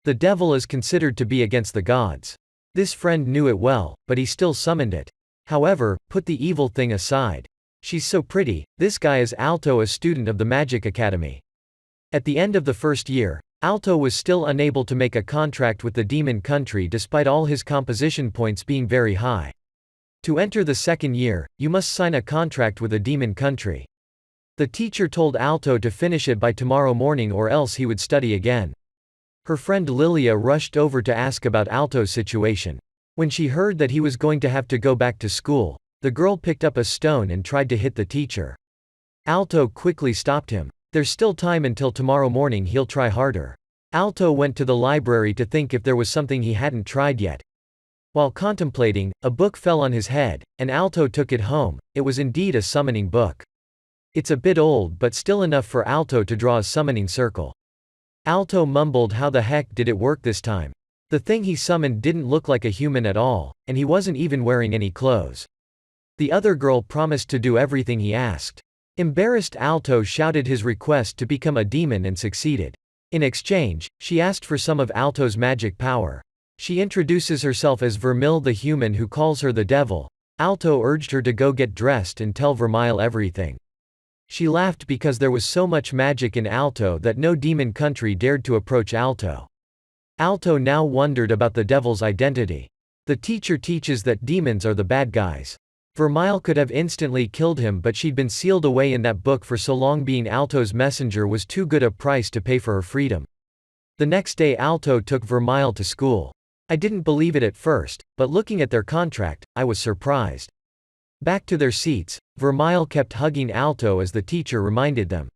The devil is considered to be against the gods. This friend knew it well, but he still summoned it. However, put the evil thing aside. She's so pretty. This guy is Alto, a student of the Magic Academy. At the end of the first year, Alto was still unable to make a contract with the demon country despite all his composition points being very high. To enter the second year, you must sign a contract with a demon country. The teacher told Alto to finish it by tomorrow morning or else he would study again. Her friend Lilia rushed over to ask about Alto's situation. When she heard that he was going to have to go back to school, the girl picked up a stone and tried to hit the teacher. Alto quickly stopped him. There's still time until tomorrow morning, he'll try harder. Alto went to the library to think if there was something he hadn't tried yet. While contemplating, a book fell on his head, and Alto took it home. It was indeed a summoning book. It's a bit old but still enough for Alto to draw a summoning circle. Alto mumbled, how the heck did it work this time? The thing he summoned didn't look like a human at all, and he wasn't even wearing any clothes. The other girl promised to do everything he asked. Embarrassed, Alto shouted his request to become a demon and succeeded. In exchange, she asked for some of Alto's magic power. She introduces herself as Vermil the human, who calls her the devil. Alto urged her to go get dressed and tell Vermil everything. She laughed because there was so much magic in Alto that no demon country dared to approach Alto. Alto now wondered about the devil's identity. The teacher teaches that demons are the bad guys. Vermil could have instantly killed him, but she'd been sealed away in that book for so long. Being Alto's messenger was too good a price to pay for her freedom. The next day Alto took Vermil to school. I didn't believe it at first, but looking at their contract, I was surprised. Back to their seats, Vermil kept hugging Alto as the teacher reminded them.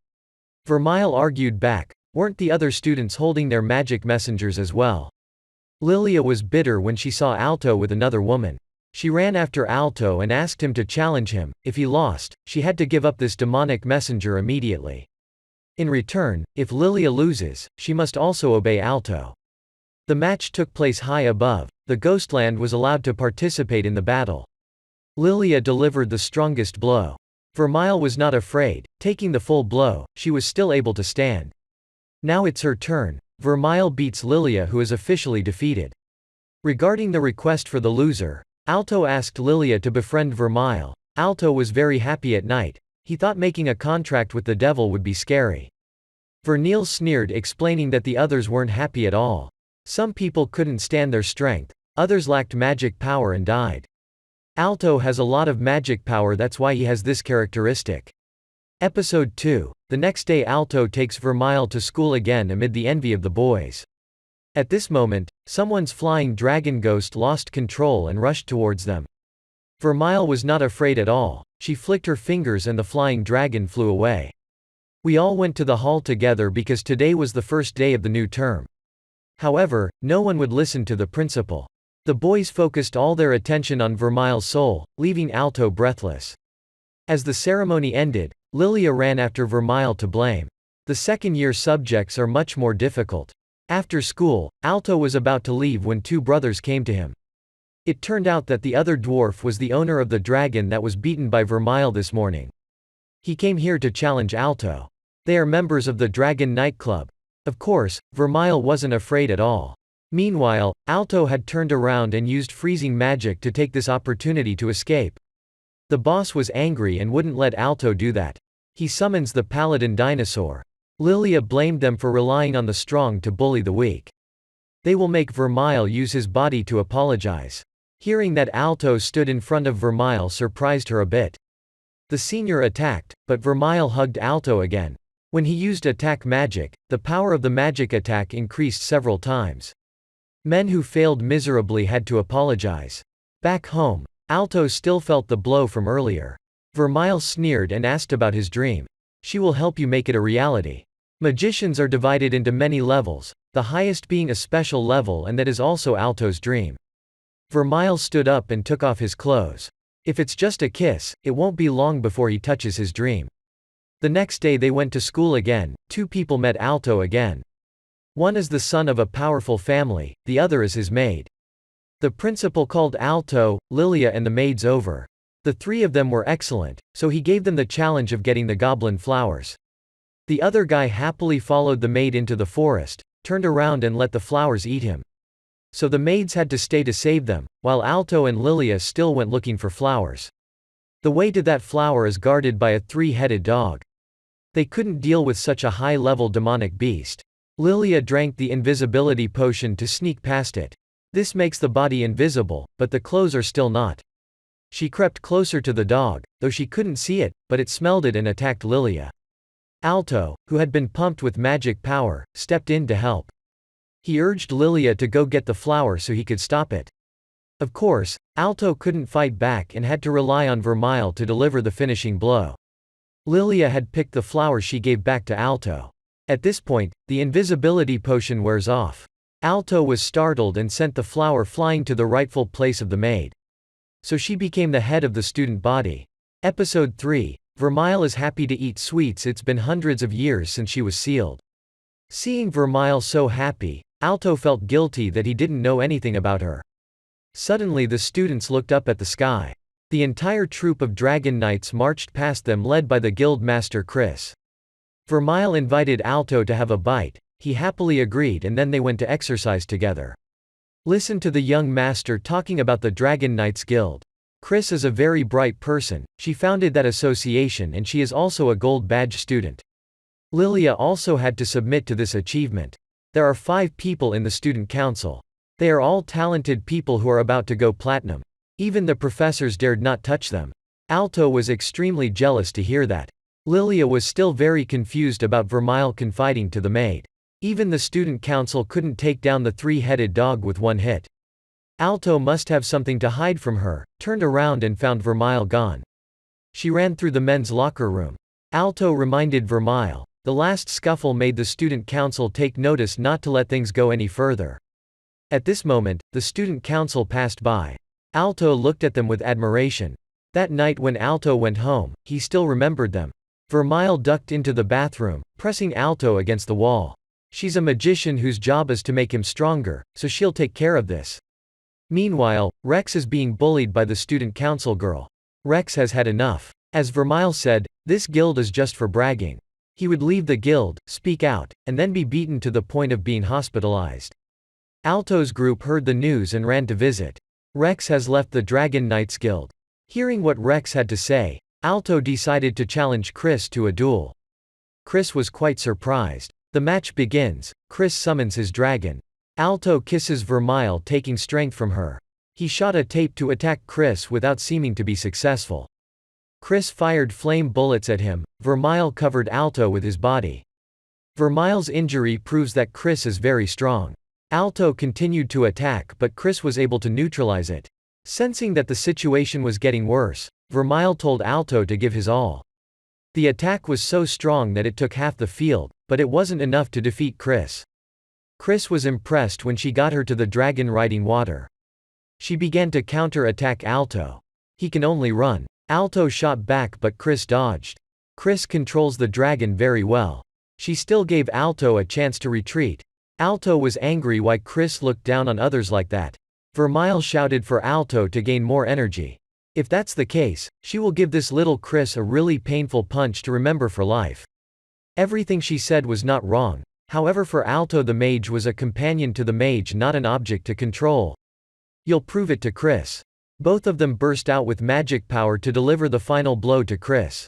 Vermil argued back, weren't the other students holding their magic messengers as well? Lilia was bitter when she saw Alto with another woman. She ran after Alto and asked him to challenge him. If he lost, she had to give up this demonic messenger immediately. In return, if Lilia loses, she must also obey Alto. The match took place high above. The Ghostland was allowed to participate in the battle. Lilia delivered the strongest blow. Vermil was not afraid. Taking the full blow, she was still able to stand. Now it's her turn. Vermil beats Lilia, who is officially defeated. Regarding the request for the loser, Alto asked Lilia to befriend Vermil. Alto was very happy at night. He thought making a contract with the devil would be scary. Vermil sneered, explaining that the others weren't happy at all. Some people couldn't stand their strength, others lacked magic power and died. Alto has a lot of magic power, that's why he has this characteristic. Episode 2. The next day Alto takes Vermil to school again amid the envy of the boys. At this moment, someone's flying dragon ghost lost control and rushed towards them. Vermil was not afraid at all. She flicked her fingers and the flying dragon flew away. We all went to the hall together because today was the first day of the new term. However, no one would listen to the principal. The boys focused all their attention on Vermil's soul, leaving Alto breathless. As the ceremony ended, Lilia ran after Vermil to blame. The second-year subjects are much more difficult. After school, Alto was about to leave when two brothers came to him. It turned out that the other dwarf was the owner of the dragon that was beaten by Vermil this morning. He came here to challenge Alto. They are members of the Dragon Nightclub. Of course, Vermil wasn't afraid at all. Meanwhile, Alto had turned around and used freezing magic to take this opportunity to escape. The boss was angry and wouldn't let Alto do that. He summons the paladin dinosaur. Lilia blamed them for relying on the strong to bully the weak. They will make Vermil use his body to apologize. Hearing that Alto stood in front of Vermil surprised her a bit. The senior attacked, but Vermil hugged Alto again. When he used attack magic, the power of the magic attack increased several times. Men who failed miserably had to apologize. Back home, Alto still felt the blow from earlier. Vermil sneered and asked about his dream. She will help you make it a reality. Magicians are divided into many levels, the highest being a special level, and that is also Alto's dream. Vermil stood up and took off his clothes. If it's just a kiss, it won't be long before he touches his dream. The next day they went to school again. Two people met Alto again. One is the son of a powerful family, the other is his maid. The principal called Alto, Lilia and the maids over. The three of them were excellent, so he gave them the challenge of getting the goblin flowers. The other guy happily followed the maid into the forest. turned around and let the flowers eat him. So the maids had to stay to save them, while Alto and Lilia still went looking for flowers. The way to that flower is guarded by a three-headed dog. They couldn't deal with such a high-level demonic beast. Lilia drank the invisibility potion to sneak past it. This makes the body invisible, but the clothes are still not. She crept closer to the dog, though she couldn't see it, but it smelled it and attacked Lilia. Alto, who had been pumped with magic power, stepped in to help. He urged Lilia to go get the flower so he could stop it. Of course, Alto couldn't fight back and had to rely on Vermeil to deliver the finishing blow. Lilia had picked the flower she gave back to Alto. At this point, the invisibility potion wears off. Alto was startled and sent the flower flying to the rightful place of the maid. So she became the head of the student body. Episode 3. Vermeil is happy to eat sweets. It's been hundreds of years since she was sealed. Seeing Vermeil so happy, Alto felt guilty that he didn't know anything about her. Suddenly the students looked up at the sky. The entire troop of dragon knights marched past them led by the guild master Chris. Vermeil invited Alto to have a bite. He happily agreed and then they went to exercise together. Listen to the young master talking about the Dragon Knights Guild. Chris is a very bright person. She founded that association and she is also a gold badge student. Lilia also had to submit to this achievement. There are 5 people in the student council. They are all talented people who are about to go platinum. Even the professors dared not touch them. Alto was extremely jealous to hear that. Lilia was still very confused about Vermeil confiding to the maid. Even the student council couldn't take down the three-headed dog with one hit. Alto must have something to hide from her, turned around and found Vermeil gone. She ran through the men's locker room. Alto reminded Vermeil. The last scuffle made the student council take notice not to let things go any further. At this moment, the student council passed by. Alto looked at them with admiration. That night when Alto went home, he still remembered them. Vermeil ducked into the bathroom, pressing Alto against the wall. She's a magician whose job is to make him stronger, so she'll take care of this. Meanwhile, Rex is being bullied by the student council girl. Rex has had enough. As Vermeil said, this guild is just for bragging. He would leave the guild, speak out, and then be beaten to the point of being hospitalized. Alto's group heard the news and ran to visit. Rex has left the Dragon Knights Guild. Hearing what Rex had to say, Alto decided to challenge Chris to a duel. Chris was quite surprised. The match begins. Chris summons his dragon. Alto kisses Vermeil, taking strength from her. He shot a tape to attack Chris without seeming to be successful. Chris fired flame bullets at him. Vermeil covered Alto with his body. Vermeil's injury proves that Chris is very strong. Alto continued to attack but Chris was able to neutralize it. Sensing that the situation was getting worse, Vermeil told Alto to give his all. The attack was so strong that it took half the field, but it wasn't enough to defeat Chris. Chris was impressed when she got her to the dragon riding water. She began to counter-attack Alto. He can only run. Alto shot back but Chris dodged. Chris controls the dragon very well. She still gave Alto a chance to retreat. Alto was angry why Chris looked down on others like that. Vermeil shouted for Alto to gain more energy. If that's the case, she will give this little Chris a really painful punch to remember for life. Everything she said was not wrong. However, for Alto the mage was a companion to the mage, not an object to control. You'll prove it to Chris. Both of them burst out with magic power to deliver the final blow to Chris.